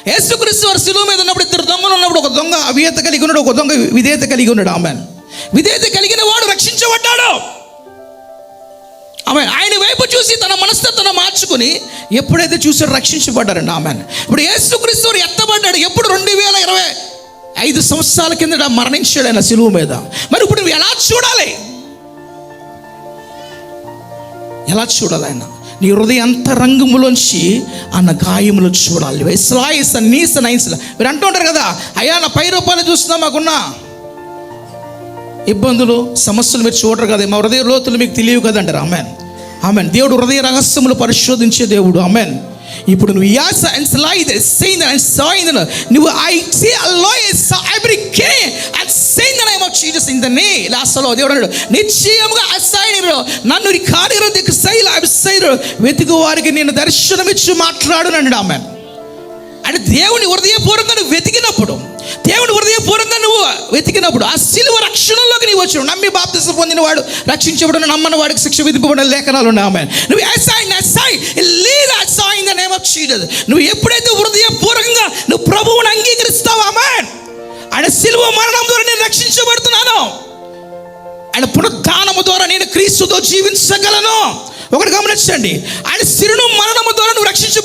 యేసుక్రీస్తు వారు శిలువ మీద ఉన్నప్పుడు ఇద్దరు దొంగలు ఉన్నప్పుడు ఒక దొంగ అవిధేయత కలిగి ఉన్నాడు, ఒక దొంగ విధేయత కలిగి ఉన్నాడు. ఆమెన్. విధేయత కలిగిన వాడు రక్షించబడ్డాడు. ఆమెన్. ఆయన వైపు చూసి తన మనస్తత్వాన్ని మార్చుకుని ఎప్పుడైతే చూసాడు రక్షించబడ్డారండి. ఆమెన్. ఇప్పుడు యేసుక్రీస్తు వారు ఎత్తబడ్డాడు ఎప్పుడు? 2025 సంవత్సరాల కిందట మరణించాడు ఆయన శిలువ మీద. మరి ఇప్పుడు నువ్వు ఎలా చూడాలి? ఎలా చూడాలి? ఆయన నీ హృదయ అంతరంగములోంచి అన్న గాయములు చూడాలి. మీరు అంటూ ఉంటారు కదా, అయ్యా నా 10 రూపాయలు చూస్తున్నా, మాకున్న ఇబ్బందులు సమస్యలు మీరు చూడరు కదా, మా హృదయ లోతులు మీకు తెలియవు కదా అంటారు. ఆమెన్. ఆమెన్. దేవుడు హృదయ రహస్యములు పరిశోధించే దేవుడు. ఆమెన్. ఇప్పుడు నువ్వు నువ్వు దేవుడు అన్నాడు, నిశ్చయముగా నన్ను వెతుకు వారికి నేను దర్శనమిచ్చి మాట్లాడునండి. ఆమెన్. అంటే దేవుని హృదయపూర్వకంగా నువ్వు వెతికినప్పుడు, దేవుని హృదయపూర్వకంగా నువ్వు వెతికినప్పుడు ఆ శిలువ రక్షణలోకి నీవు వచ్చావు. నమ్మి బాప్తిసం పొందిన వాడు రక్షించబడిన, నమ్మని వాడికి శిక్ష విధింపబడిన లేఖనాలు ఉన్నాయి. ఆమెన్. నువ్వు నువ్వు ఎప్పుడైతే హృదయపూర్వకంగా నువ్వు ప్రభువుని అంగీకరిస్తావు, ఆమెన్, ఆయన శిలువ మరణం ద్వారా నేను రక్షించబడుతున్నాను, ఆయన పునరుత్థానము ద్వారా నేను క్రీస్తుతో జీవించగలను. ఒకటి గమనించండి, ఆయన శిలువ మరణము ద్వారా నువ్వు రక్షించ